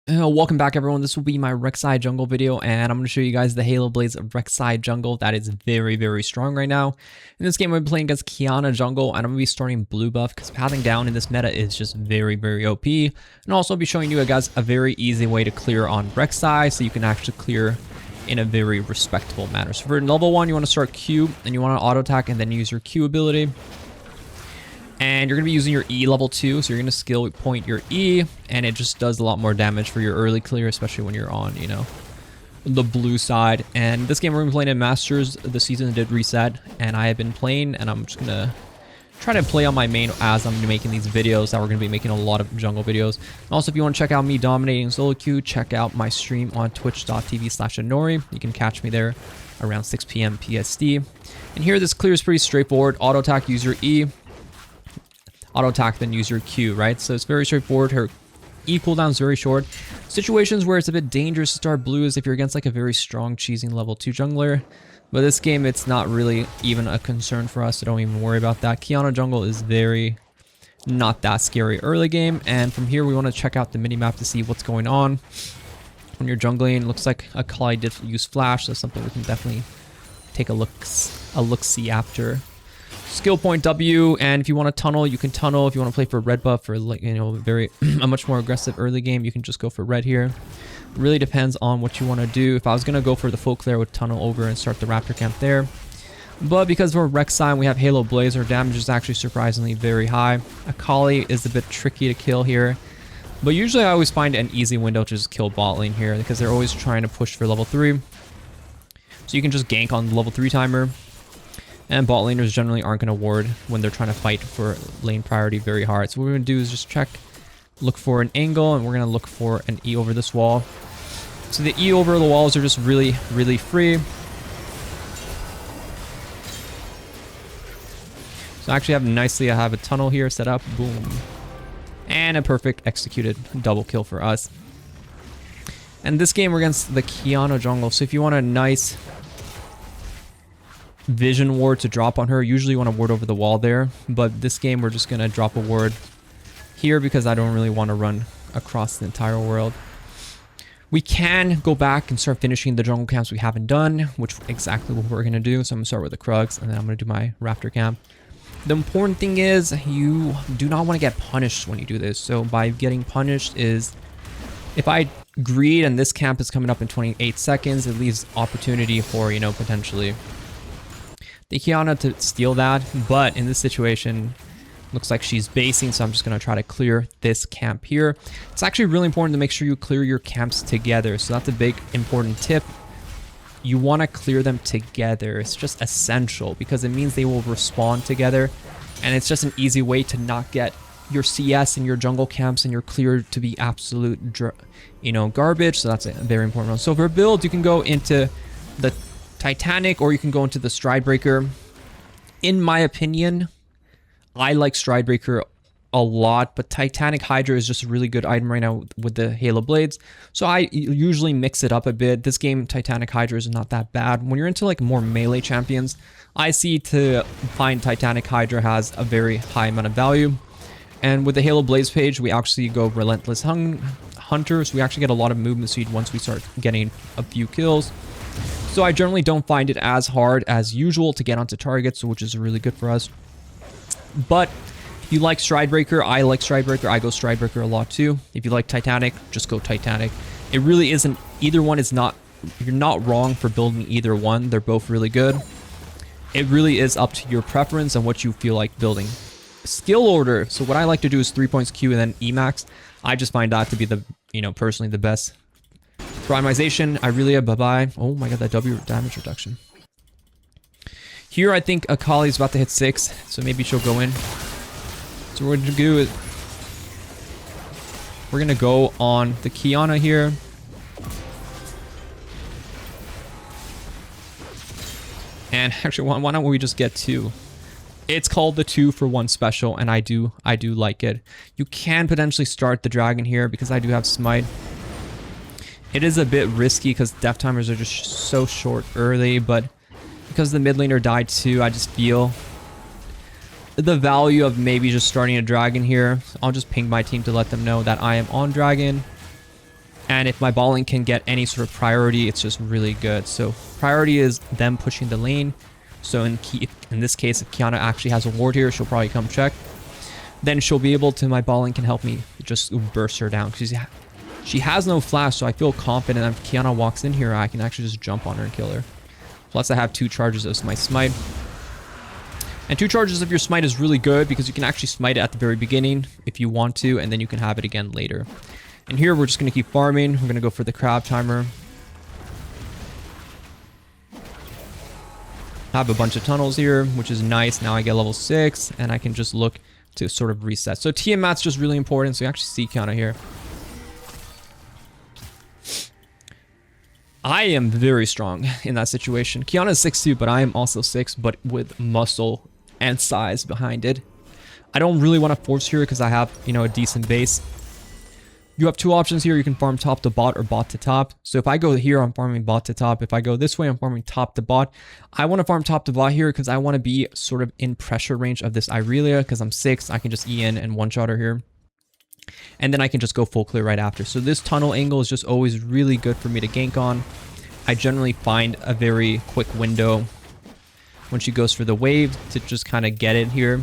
Welcome back everyone. This will be my Rek'sai jungle video and I'm going to show you guys the Halo Blades of Rek'sai jungle that is very strong right now. In this game I'm playing against Qiyana jungle and I'm going to be starting blue buff because pathing down in this meta is just very OP. And also I'll be showing you guys a very easy way to clear on Rek'sai so you can actually clear in a very respectable manner. So for level 1 you want to start Q and you want to auto attack and then use your Q ability. And you're going to be using your E level 2, so you're going to skill point your E, and it just does a lot more damage for your early clear, especially when you're on, the blue side. And this game we're going to be playing in Masters. The season did reset, and I have been playing, and I'm just going to try to play on my main as I'm making these videos that we're going to be making a lot of jungle videos. And also, if you want to check out me dominating solo queue, check out my stream on twitch.tv/Inori. You can catch me there around 6 p.m. PST. And here, this clear is pretty straightforward. Auto attack, use your E. Auto attack, then use your Q, right? So it's very straightforward. Her E cooldown is very short. Situations where it's a bit dangerous to start blue is if you're against like a very strong cheesing level 2 jungler. But this game, it's not really even a concern for us, so don't even worry about that. Qiyana jungle is very not that scary early game. And from here, we want to check out the minimap to see what's going on. When you're jungling, looks like Akali did use flash, so something we can definitely take a look-see after. Skill point W, and if you want to tunnel, you can tunnel. If you want to play for red buff or like a much more aggressive early game, you can just go for red here. Really depends on what you want to do. If I was gonna go for the full clear, I would tunnel over and start the raptor camp there. But because we're Rek'sai and we have Halo Blaze, our damage is actually surprisingly very high. Akali is a bit tricky to kill here, but usually I always find an easy window to just kill bot lane here because they're always trying to push for level 3. So you can just gank on the level 3 timer. And bot laners generally aren't going to ward when they're trying to fight for lane priority very hard. So what we're going to do is just check, look for an angle, and we're going to look for an E over this wall. So the E over the walls are just really free. So actually I have a tunnel here set up. Boom. And a perfect executed double kill for us. And this game we're against the Qiyana jungle. So if you want a nice vision ward to drop on her, usually you want to ward over the wall there, but this game we're just gonna drop a ward here because I don't really want to run across the entire world. We can go back and start finishing the jungle camps we haven't done, which exactly what we're gonna do. So I'm gonna start with the Krugs and then I'm gonna do my raptor camp. The important thing is you do not want to get punished when you do this. So by getting punished is if I greed and this camp is coming up in 28 seconds, it leaves opportunity for potentially the Qiyana to steal that, but in this situation, looks like she's basing, so I'm just going to try to clear this camp here. It's actually really important to make sure you clear your camps together, so that's a big important tip. You want to clear them together. It's just essential because it means they will respawn together, and it's just an easy way to not get your CS and your jungle camps and your clear to be absolute garbage, so that's a very important one. So for builds, you can go into the Titanic or you can go into the Stridebreaker. In my opinion, I like Stridebreaker a lot, but Titanic Hydra is just a really good item right now with the Halo Blades. So I usually mix it up a bit. This game, Titanic Hydra is not that bad. When you're into like more melee champions, I see to find Titanic Hydra has a very high amount of value. And with the Halo Blaze page, we actually go Relentless Hunter, so we actually get a lot of movement speed once we start getting a few kills. So I generally don't find it as hard as usual to get onto targets, which is really good for us. But if you like Stridebreaker, I like Stridebreaker. I go Stridebreaker a lot too. If you like Titanic, just go Titanic. It really isn't, either one is not, you're not wrong for building either one. They're both really good. It really is up to your preference and what you feel like building. Skill order. So what I like to do is 3 points Q and then E max. I just find that to be the, personally the best. Primization, Irelia, bye-bye. Oh my god, that W damage reduction. Here, I think Akali's about to hit 6, so maybe she'll go in. So what we're going to do is we're going to go on the Qiyana here. And actually, why don't we just get 2? It's called the 2-for-1 special, and I do like it. You can potentially start the dragon here because I do have smite. It is a bit risky because death timers are just so short early, but because the mid laner died too, I just feel the value of maybe just starting a dragon here. I'll just ping my team to let them know that I am on dragon. And if my balling can get any sort of priority, it's just really good. So priority is them pushing the lane. So in this case, if Qiyana actually has a ward here, she'll probably come check. Then she'll be able to, my balling can help me just burst her down. Because she has no flash, so I feel confident that if Qiyana walks in here, I can actually just jump on her and kill her. Plus I have 2 charges of my smite. And 2 charges of your smite is really good because you can actually smite it at the very beginning if you want to, and then you can have it again later. And here we're just going to keep farming. We're going to go for the crab timer. I have a bunch of tunnels here, which is nice. Now I get level 6, and I can just look to sort of reset. So Tiamat's just really important, so you actually see Qiyana here. I am very strong in that situation. Qiyana is 6'2", but I am also 6, but with muscle and size behind it. I don't really want to force here because I have, you know, a decent base. You have 2 options here. You can farm top to bot or bot to top. So if I go here, I'm farming bot to top. If I go this way, I'm farming top to bot. I want to farm top to bot here because I want to be sort of in pressure range of this Irelia because I'm 6. I can just E in and one-shot her here. And then I can just go full clear right after. So this tunnel angle is just always really good for me to gank on. I generally find a very quick window when she goes for the wave to just kind of get it here.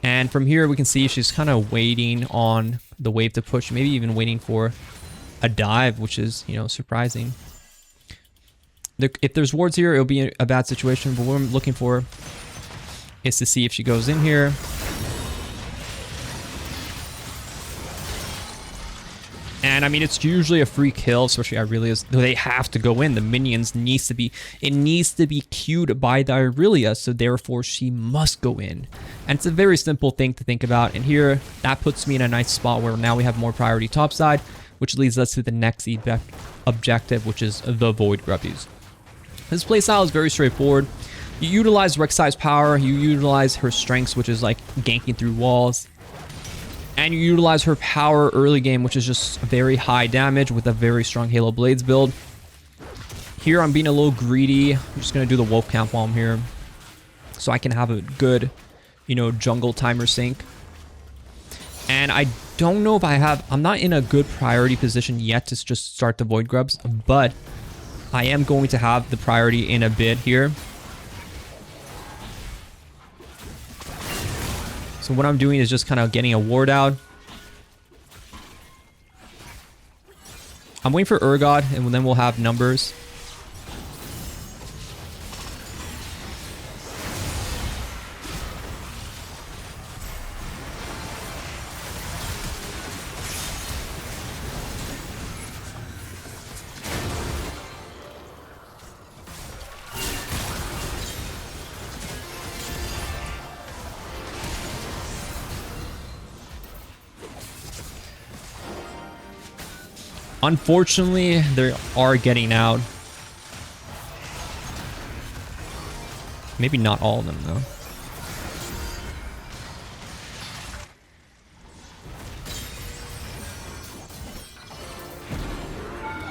And from here, we can see she's kind of waiting on the wave to push, maybe even waiting for a dive, which is, you know, surprising. If there's wards here, it'll be a bad situation, but what I'm looking for is to see if she goes in here. And I mean, it's usually a free kill, especially Irelia's. They have to go in. The minions needs to be queued by the Irelia, so therefore she must go in. And it's a very simple thing to think about. And here, that puts me in a nice spot where now we have more priority topside, which leads us to the next objective, which is the Voidgrubs. This playstyle is very straightforward. You utilize Rek'sai's power, you utilize her strengths, which is like ganking through walls. And you utilize her power early game, which is just very high damage with a very strong Halo Blades build. Here, I'm being a little greedy. I'm just going to do the Wolf Camp while I'm here. So I can have a good, you know, jungle timer sync. And I don't know if I'm not in a good priority position yet to just start the Voidgrubs. But I am going to have the priority in a bit here. So what I'm doing is just kind of getting a ward out. I'm waiting for Urgot, and then we'll have numbers. Unfortunately, they are getting out. Maybe not all of them, though.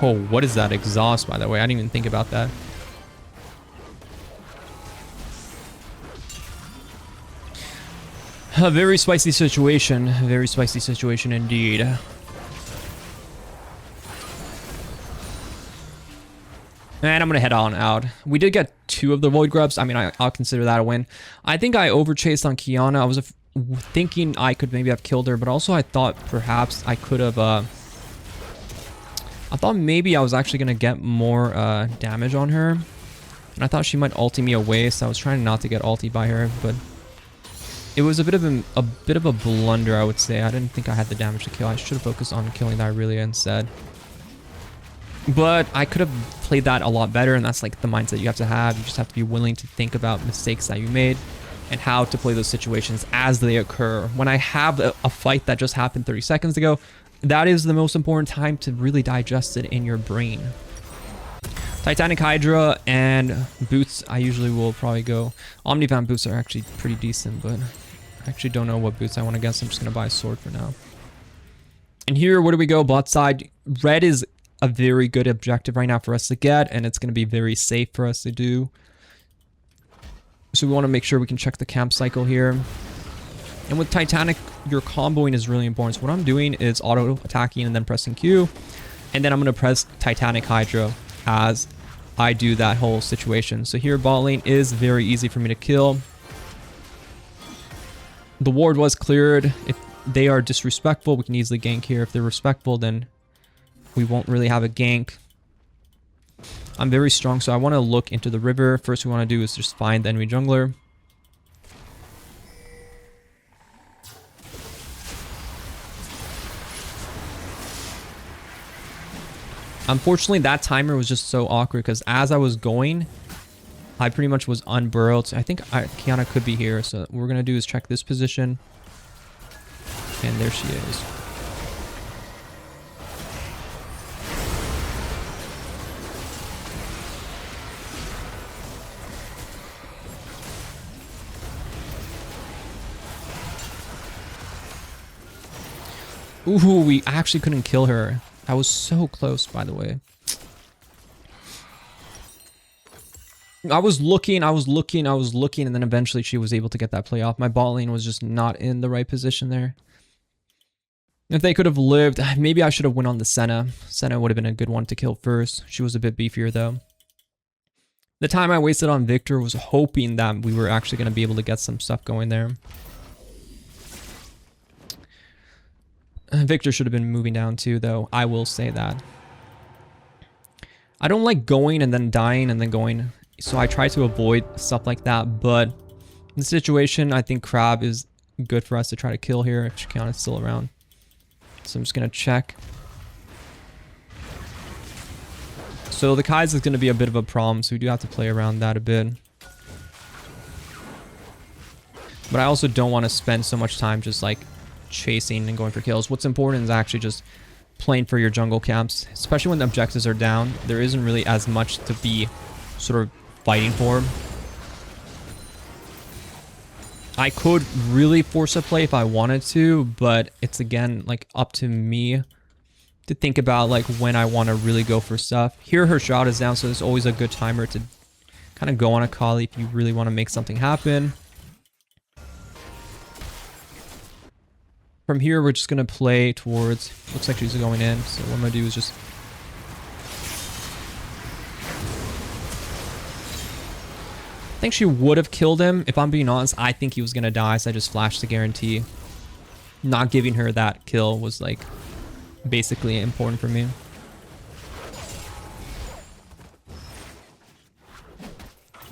Oh, what is that exhaust, by the way? I didn't even think about that. A very spicy situation. A very spicy situation indeed. And I'm going to head on out. We did get 2 of the Voidgrubs. I mean, I'll consider that a win. I think I overchased on Qiyana. I was thinking I could maybe have killed her, but also I thought perhaps I could have... I thought maybe I was actually going to get more damage on her. And I thought she might ulti me away, so I was trying not to get ulti by her, but... It was a bit of a blunder, I would say. I didn't think I had the damage to kill. I should have focused on killing the Irelia instead. But I could have played that a lot better, and that's like the mindset you have to have. You just have to be willing to think about mistakes that you made and how to play those situations as they occur. When I have a fight that just happened 30 seconds ago, that is the most important time to really digest it in your brain. Titanic Hydra and boots, I usually will probably go. Omnivan boots are actually pretty decent, but I actually don't know what boots I want to get, so I'm just going to buy a sword for now. And here, where do we go? Bot side. Red is a very good objective right now for us to get, and it's going to be very safe for us to do. So we want to make sure we can check the camp cycle here. And with Titanic, your comboing is really important. So what I'm doing is auto-attacking and then pressing Q. And then I'm going to press Titanic Hydra as I do that whole situation. So here bot lane is very easy for me to kill. The ward was cleared. If they are disrespectful, we can easily gank here. If they're respectful, then we won't really have a gank. I'm very strong, so I want to look into the river. First we want to do is just find the enemy jungler. Unfortunately, that timer was just so awkward because as I was going, I pretty much was unburrowed. So I think Kiana could be here. So what we're going to do is check this position. And there she is. Ooh, we actually couldn't kill her. I was so close, by the way. I was looking, and then eventually she was able to get that play off. My bot lane was just not in the right position there. If they could have lived, maybe I should have went on the Senna. Senna would have been a good one to kill first. She was a bit beefier, though. The time I wasted on Victor was hoping that we were actually going to be able to get some stuff going there. Victor should have been moving down too, though. I will say that. I don't like going and then dying and then going. So I try to avoid stuff like that. But in this situation, I think Crab is good for us to try to kill here if Kiana's still around. So I'm just going to check. So the Kai's is going to be a bit of a problem. So we do have to play around that a bit. But I also don't want to spend so much time just like chasing and going for kills. What's important is actually just playing for your jungle camps, especially when the objectives are down. There isn't really as much to be sort of fighting for. I could really force a play if I wanted to, but it's again like up to me to think about like when I want to really go for stuff. Here her shot is down, so it's always a good timer to kind of go on a Kali if you really want to make something happen. From here, we're just going to play towards... Looks like she's going in. So what I'm going to do is just... I think she would have killed him. If I'm being honest, I think he was going to die. So I just flashed the guarantee. Not giving her that kill was like basically important for me.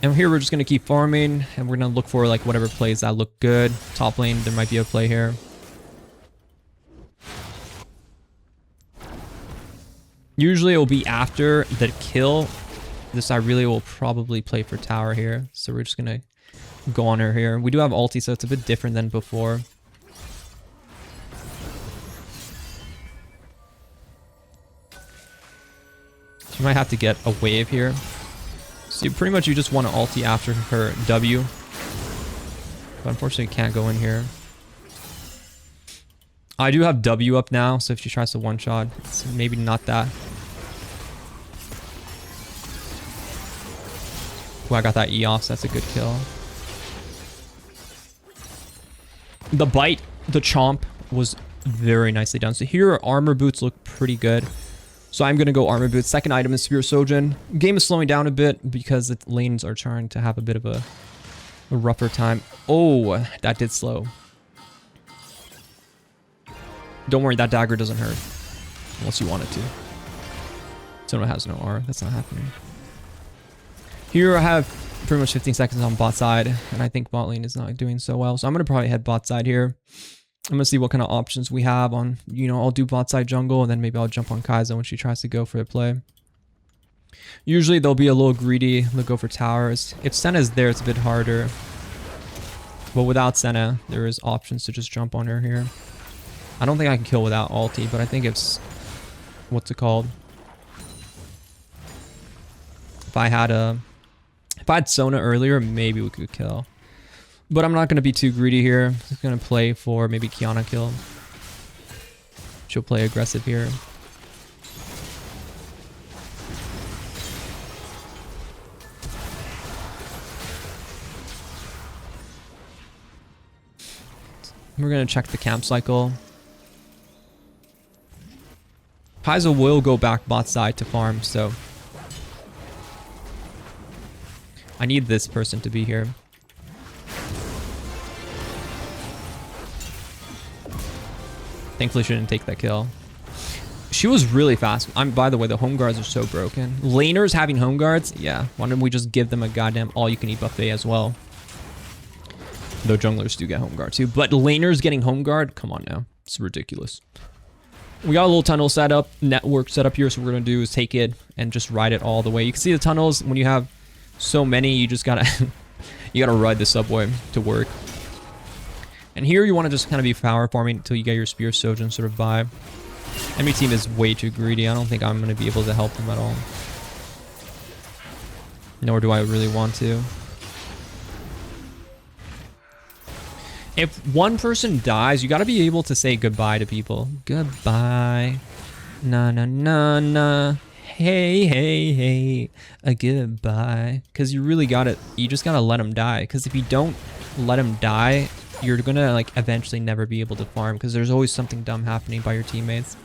And here we're just going to keep farming. And we're going to look for like whatever plays that look good. Top lane, there might be a play here. Usually it will be after the kill. This I really will probably play for tower here. So we're just going to go on her here. We do have ulti, so it's a bit different than before. She might have to get a wave here. So pretty much you just want to ulti after her W. But unfortunately can't go in here. I do have W up now, so if she tries to one-shot, it's maybe not that. Oh, I got that E off, so that's a good kill. The bite, the chomp was very nicely done. So here armor boots look pretty good. So I'm going to go armor boots. Second item is Spear Sojourn. Game is slowing down a bit because the lanes are trying to have a bit of a rougher time. Oh, that did slow. Don't worry, that dagger doesn't hurt. Unless you want it to. Someone has no R. That's not happening. Here I have pretty much 15 seconds on bot side. And I think bot lane is not doing so well. So I'm going to probably head bot side here. I'm going to see what kind of options we have on, you know, I'll do bot side jungle. And then maybe I'll jump on Kai'Sa when she tries to go for a play. Usually they'll be a little greedy. They'll go for towers. If Senna's there, it's a bit harder. But without Senna, there is options to just jump on her here. I don't think I can kill without ulti, but I think it's... What's it called? If I had Sona earlier, maybe we could kill. But I'm not going to be too greedy here. I'm just going to play for maybe Kiana kill. She'll play aggressive here. We're gonna check the camp cycle. Paizo will go back bot side to farm, so I need this person to be here. Thankfully, she didn't take that kill. She was really fast. By the way, the home guards are so broken. Laners having home guards? Yeah. Why don't we just give them a goddamn all-you-can-eat buffet as well? Though junglers do get home guard too. But laners getting home guard? Come on now. It's ridiculous. We got a little tunnel set up, network set up here. So what we're going to do is take it and just ride it all the way. You can see the tunnels. When you have so many, you just got to you got to ride the subway to work. And here you want to just kind of be power farming until you get your Spear Sojourn sort of vibe. Enemy team is way too greedy. I don't think I'm going to be able to help them at all. Nor do I really want to. If one person dies, you got to be able to say goodbye to people. Goodbye. Na na na na. Hey, hey, hey. A goodbye. Because you really got it. You just got to let them die. Because if you don't let them die, you're gonna like eventually never be able to farm because there's always something dumb happening by your teammates.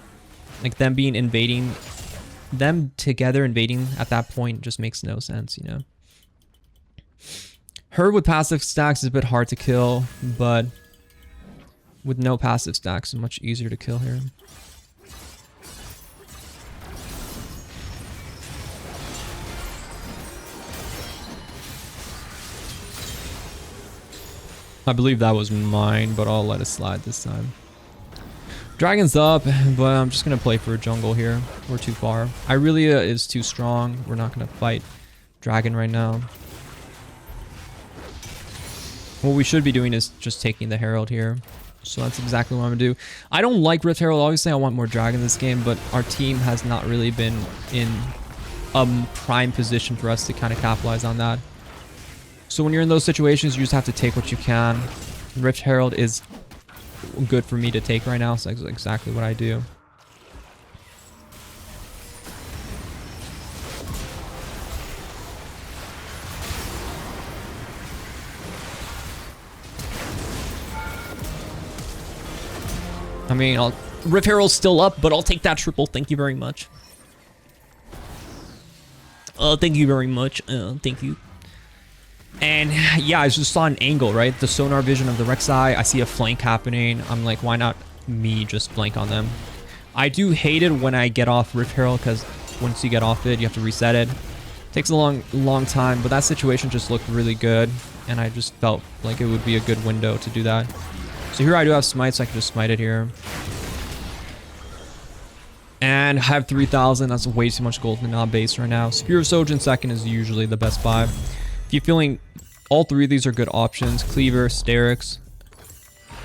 Like them together invading at that point just makes no sense, you know. Her with passive stacks is a bit hard to kill, but with no passive stacks, it's much easier to kill here. I believe that was mine, but I'll let it slide this time. Dragon's up, but I'm just going to play for a jungle here. We're too far. Irelia is too strong. We're not going to fight Dragon right now. What we should be doing is just taking the Herald here. So that's exactly what I'm going to do. I don't like Rift Herald. Obviously, I want more Dragon this game, but our team has not really been in a prime position for us to kind of capitalize on that. So when you're in those situations, you just have to take what you can. Rift Herald is good for me to take right now, so that's exactly what I do. I mean, Rift Herald's still up, but I'll take that triple. Thank you very much. Thank you very much. Thank you. And yeah, I just saw an angle, right? The sonar vision of the Rek'sai. I see a flank happening. I'm like, why not me just flank on them? I do hate it when I get off Rift Herald because once you get off it, you have to reset it. Takes a long time, but that situation just looked really good. And I just felt like it would be a good window to do that. So here I do have smite, so I can just smite it here. And I have 3,000. That's way too much gold to not base right now. Spear of Sojourn second is usually the best buy. If you're feeling, all three of these are good options. Cleaver, Sterix.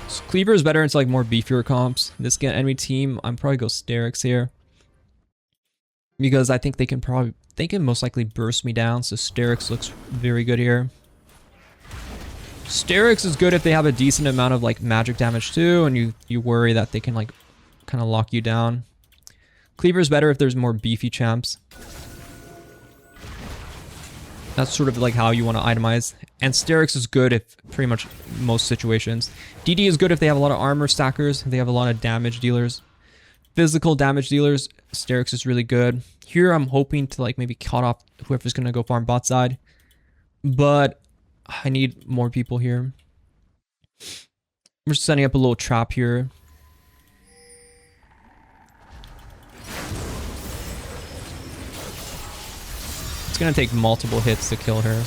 So Cleaver is better. It's like more beefier comps. This enemy team, I'm probably go Sterix here. Because I think they can most likely burst me down. So Sterix looks very good here. Sterix is good if they have a decent amount of like magic damage too. And you worry that they can like kind of lock you down. Cleaver is better if there's more beefy champs. That's sort of like how you want to itemize. And Sterix is good if pretty much most situations. DD is good if they have a lot of armor stackers. They have a lot of damage dealers. Physical damage dealers, Sterix is really good. Here I'm hoping to like maybe cut off whoever's going to go farm bot side. But I need more people here. We're setting up a little trap here. It's gonna take multiple hits to kill her.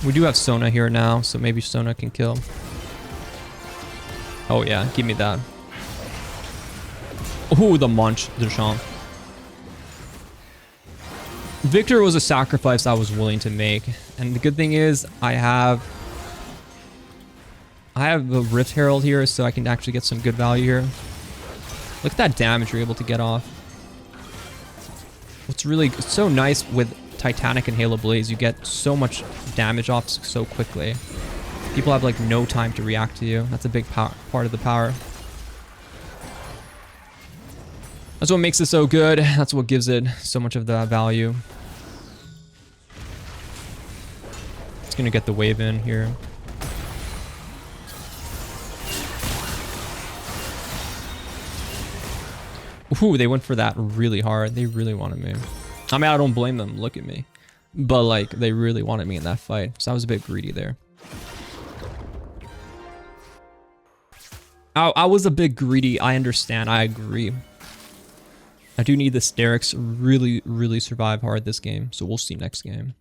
We do have Sona here now, so maybe Sona can kill. Oh yeah, give me that. Oh, the munch, the champ. Victor was a sacrifice I was willing to make. And the good thing is I have a Rift Herald here, so I can actually get some good value here. Look at that damage you're able to get off. It's so nice with Titanic and Halo Blaze, you get so much damage off so quickly. People have like no time to react to you. That's a big part of the power. That's what makes it so good. That's what gives it so much of the value. It's gonna get the wave in here. Ooh, they went for that really hard. They really wanted me. I mean, I don't blame them. Look at me. But like, they really wanted me in that fight. So I was a bit greedy there. I was a bit greedy. I understand. I agree. I do need the Sterix really, really survive hard this game. So we'll see next game.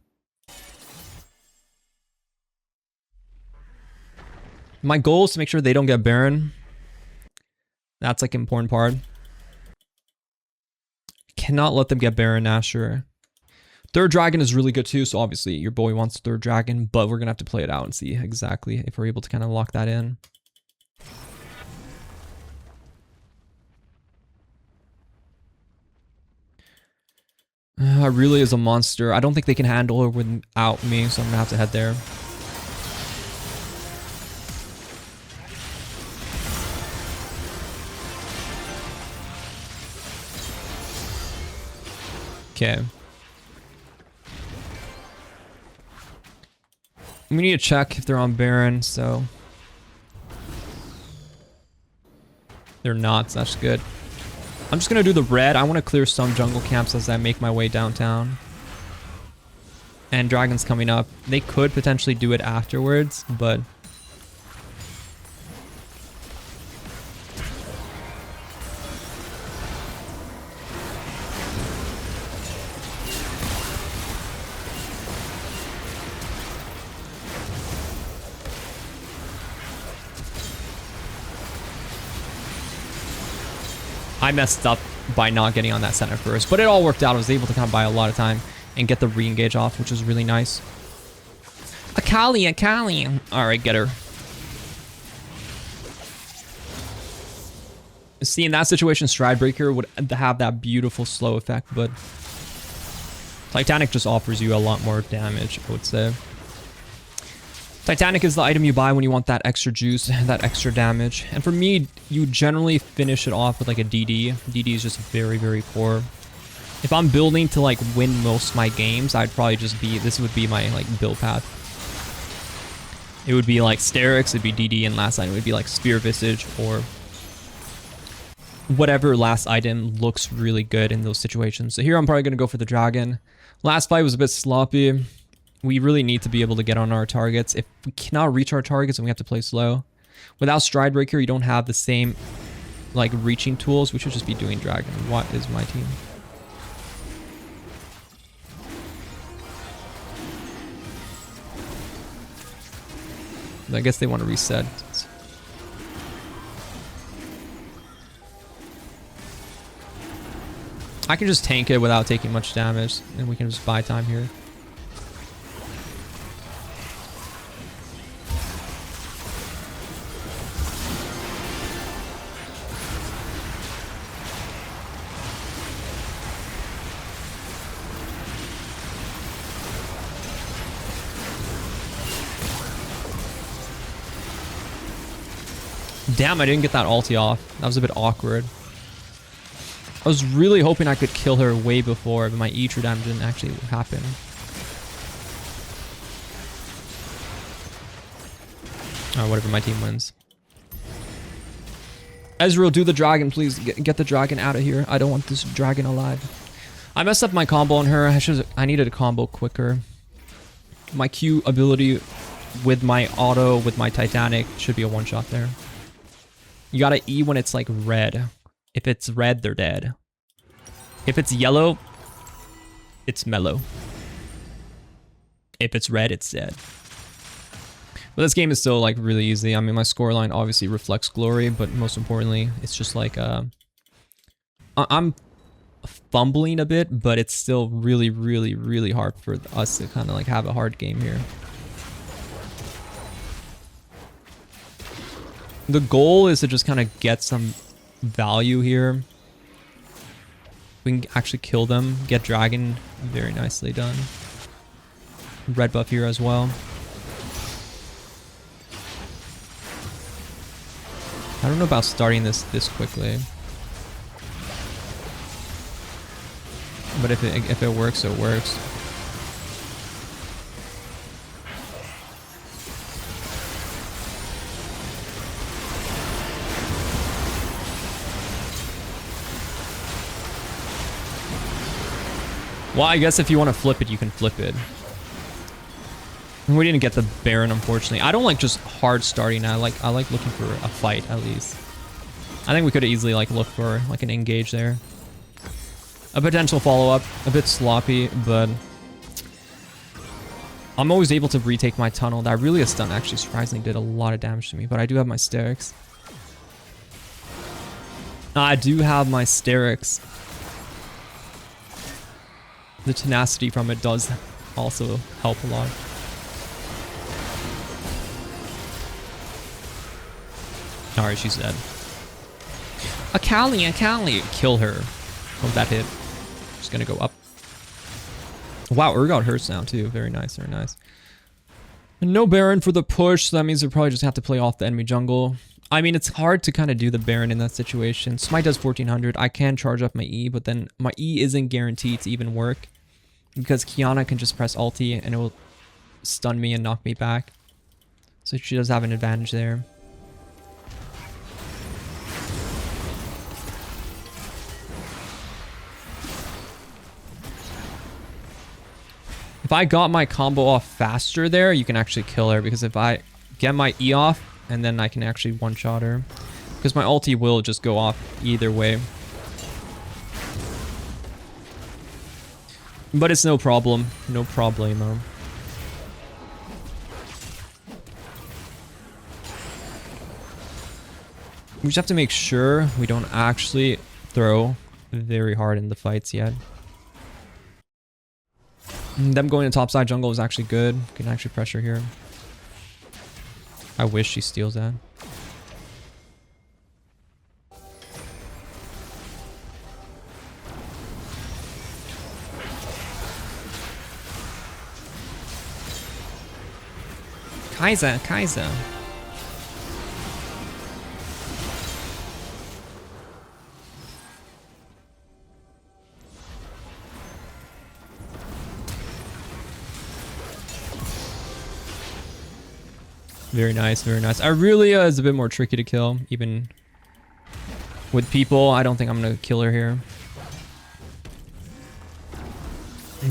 My goal is to make sure they don't get Baron. That's like an important part. Cannot let them get Baron Asher. Third Dragon is really good too. So obviously your boy wants Third Dragon. But we're going to have to play it out and see exactly if we're able to kind of lock that in. Really is a monster. I don't think they can handle her without me, so I'm gonna have to head there. Okay. We need to check if they're on Baron, so... They're not, so that's good. I'm just gonna do the red. I want to clear some jungle camps as I make my way downtown. And Dragon's coming up. They could potentially do it afterwards, but... I messed up by not getting on that center first, but it all worked out. I was able to kind of buy a lot of time and get the re-engage off, which was really nice. Akali. All right, get her. See, in that situation, Stridebreaker would have that beautiful slow effect, but Titanic just offers you a lot more damage, I would say. Titanic is the item you buy when you want that extra juice, that extra damage. And for me, you generally finish it off with like a DD. DD is just very, very poor. If I'm building to like win most of my games, I'd probably just be, this would be my like build path. It would be like Sterix, it'd be DD, and last item would be like Spear Visage or whatever last item looks really good in those situations. So here I'm probably going to go for the Dragon. Last fight was a bit sloppy. We really need to be able to get on our targets. If we cannot reach our targets, then we have to play slow. Without Stridebreaker, you don't have the same like reaching tools. We should just be doing Dragon. What is my team? I guess they want to reset. I can just tank it without taking much damage, and we can just buy time here. Damn, I didn't get that ulti off. That was a bit awkward. I was really hoping I could kill her way before, but my E-true damage didn't actually happen. Oh, whatever, my team wins. Ezreal, do the dragon, please. Get the dragon out of here. I don't want this dragon alive. I messed up my combo on her. I needed a combo quicker. My Q ability with my auto, with my Titanic, should be a one-shot there. You gotta E when it's like red. If it's red, they're dead. If it's yellow, it's mellow. If it's red, it's dead. But this game is still like really easy. I mean, my scoreline obviously reflects glory, but most importantly, it's just like I'm fumbling a bit, but it's still really, really, really hard for us to kind of like have a hard game here. The goal is to just kind of get some value here. We can actually kill them, get dragon. Very nicely done. Red buff here as well. I don't know about starting this quickly. But if it works, it works. Well, I guess if you want to flip it, you can flip it. We didn't get the Baron, unfortunately. I don't like just hard starting. I like looking for a fight, at least. I think we could have easily like looked for like an engage there. A potential follow-up. A bit sloppy, but I'm always able to retake my tunnel. That really a stun actually surprisingly did a lot of damage to me, but I do have my Sterix. I do have my Sterix. The tenacity from it does also help a lot. Alright, she's dead. Akali! Kill her. Oh, that hit. Just gonna go up. Wow, Urgot hurts now too. Very nice, very nice. And no Baron for the push, so that means we probably just have to play off the enemy jungle. I mean, it's hard to kind of do the Baron in that situation. Smite does 1400. I can charge up my E, but then my E isn't guaranteed to even work. Because Kiana can just press ulti and it will stun me and knock me back. So she does have an advantage there. If I got my combo off faster there, you can actually kill her. Because if I get my E off, and then I can actually one-shot her. Because my ulti will just go off either way. But it's no problem. No problemo. We just have to make sure we don't actually throw very hard in the fights yet. Them going to topside jungle is actually good. Can actually pressure here. I wish she steals that. Kai'Sa. Very nice, very nice. Aurelia is a bit more tricky to kill, even with people. I don't think I'm gonna kill her here.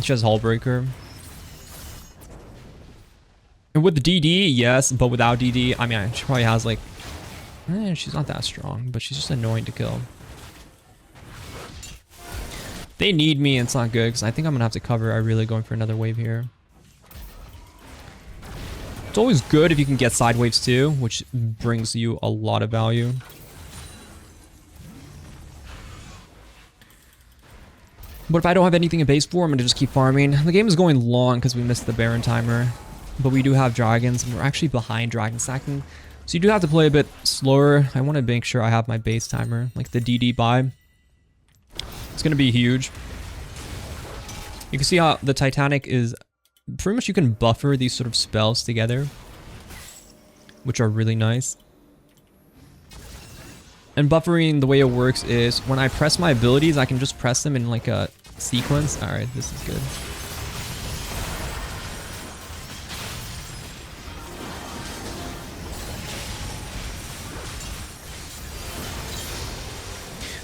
She has Hullbreaker. And with the DD, yes, but without DD, I mean, she probably has like... she's not that strong, but she's just annoying to kill. They need me, and it's not good, because I think I'm going to have to cover Aurelia going for another wave here. It's always good if you can get side waves too, which brings you a lot of value. But if I don't have anything in base for, I'm going to just keep farming. The game is going long because we missed the Baron timer. But we do have dragons, and we're actually behind dragon stacking. So you do have to play a bit slower. I want to make sure I have my base timer, like the DD buy. It's going to be huge. You can see how the Titanic is... Pretty much you can buffer these sort of spells together, which are really nice. And buffering, the way it works is when I press my abilities, I can just press them in like a sequence. Alright, this is good.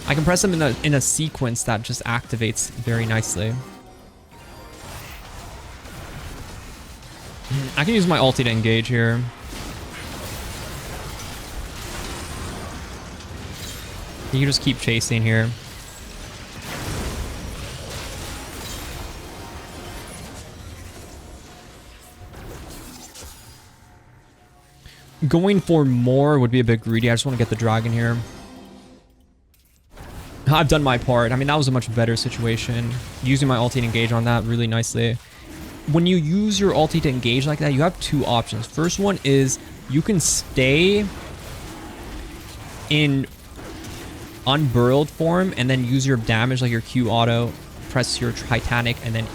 I can press them in a sequence that just activates very nicely. I can use my ulti to engage here. You can just keep chasing here. Going for more would be a bit greedy. I just want to get the dragon here. I've done my part. I mean, that was a much better situation. Using my ulti to engage on that really nicely. When you use your ulti to engage like that, you have two options. First one is you can stay in unburrowed form and then use your damage like your Q auto, press your Titanic, and then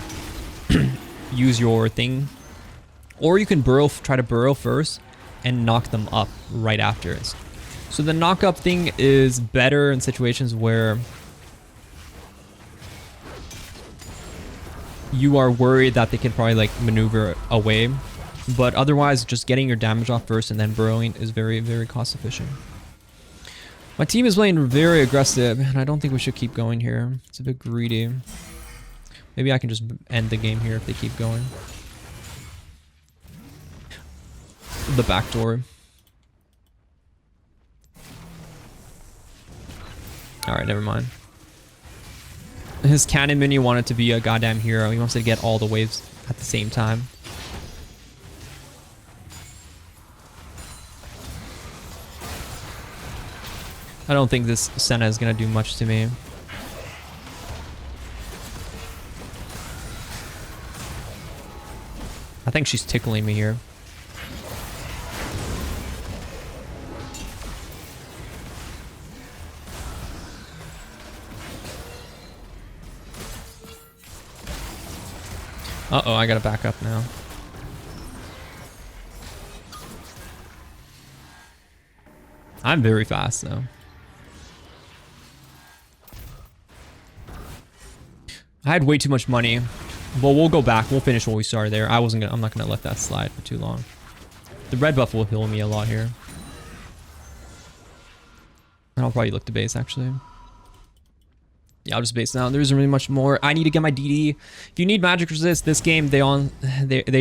use your thing. Or you can try to burrow first and knock them up right after. So the knock up thing is better in situations where you are worried that they can probably like maneuver away. But otherwise, just getting your damage off first and then burrowing is very, very cost efficient. My team is playing very aggressive, and I don't think we should keep going here. It's a bit greedy. Maybe I can just end the game here if they keep going. The back door. Alright, never mind. His cannon mini wanted to be a goddamn hero. He wants to get all the waves at the same time. I don't think this Senna is going to do much to me. I think she's tickling me here. Uh-oh, I gotta back up now. I'm very fast, though. I had way too much money. Well, we'll go back. We'll finish what we started there. I'm not gonna let that slide for too long. The red buff will heal me a lot here. And I'll probably look to base, actually. Yeah, I'll just base now. There isn't really much more. I need to get my DD. If you need magic resist, this game, they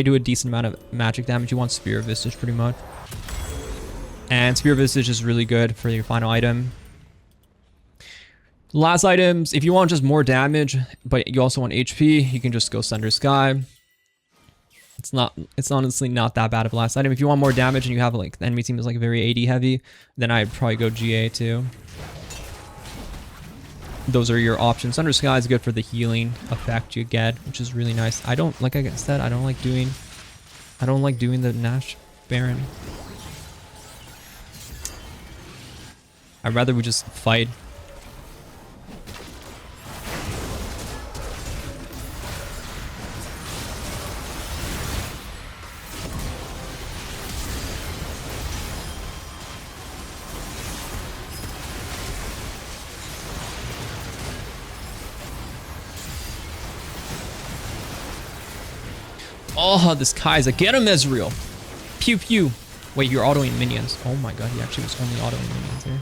do a decent amount of magic damage. You want Spear of Visage, pretty much. And Spear of Visage is really good for your final item. Last items, if you want just more damage, but you also want HP, you can just go Sunder Sky. It's honestly not that bad of a last item. If you want more damage and you have like the enemy team is like very AD heavy, then I'd probably go GA too. Those are your options. Sunder Sky is good for the healing effect you get, which is really nice. Like I said, I don't like doing the Nash Baron. I'd rather we just fight. Oh, this Kai'Sa. Get him, Ezreal. Pew pew. Wait, you're autoing minions. Oh my god, he actually was only autoing minions here.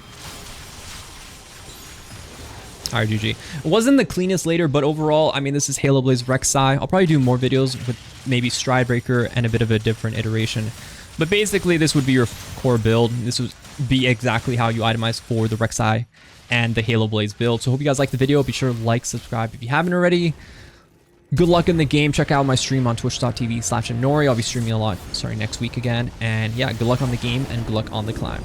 Alright, GG. It wasn't the cleanest later, but overall, I mean, this is Halo Blaze Rek'Sai. I'll probably do more videos with maybe Stridebreaker and a bit of a different iteration. But basically, this would be your core build. This would be exactly how you itemize for the Rek'Sai and the Halo Blaze build. So hope you guys liked the video. Be sure to like, subscribe if you haven't already. Good luck in the game. Check out my stream on twitch.tv/Inori. I'll be streaming a lot starting next week again. And yeah, good luck on the game and good luck on the climb.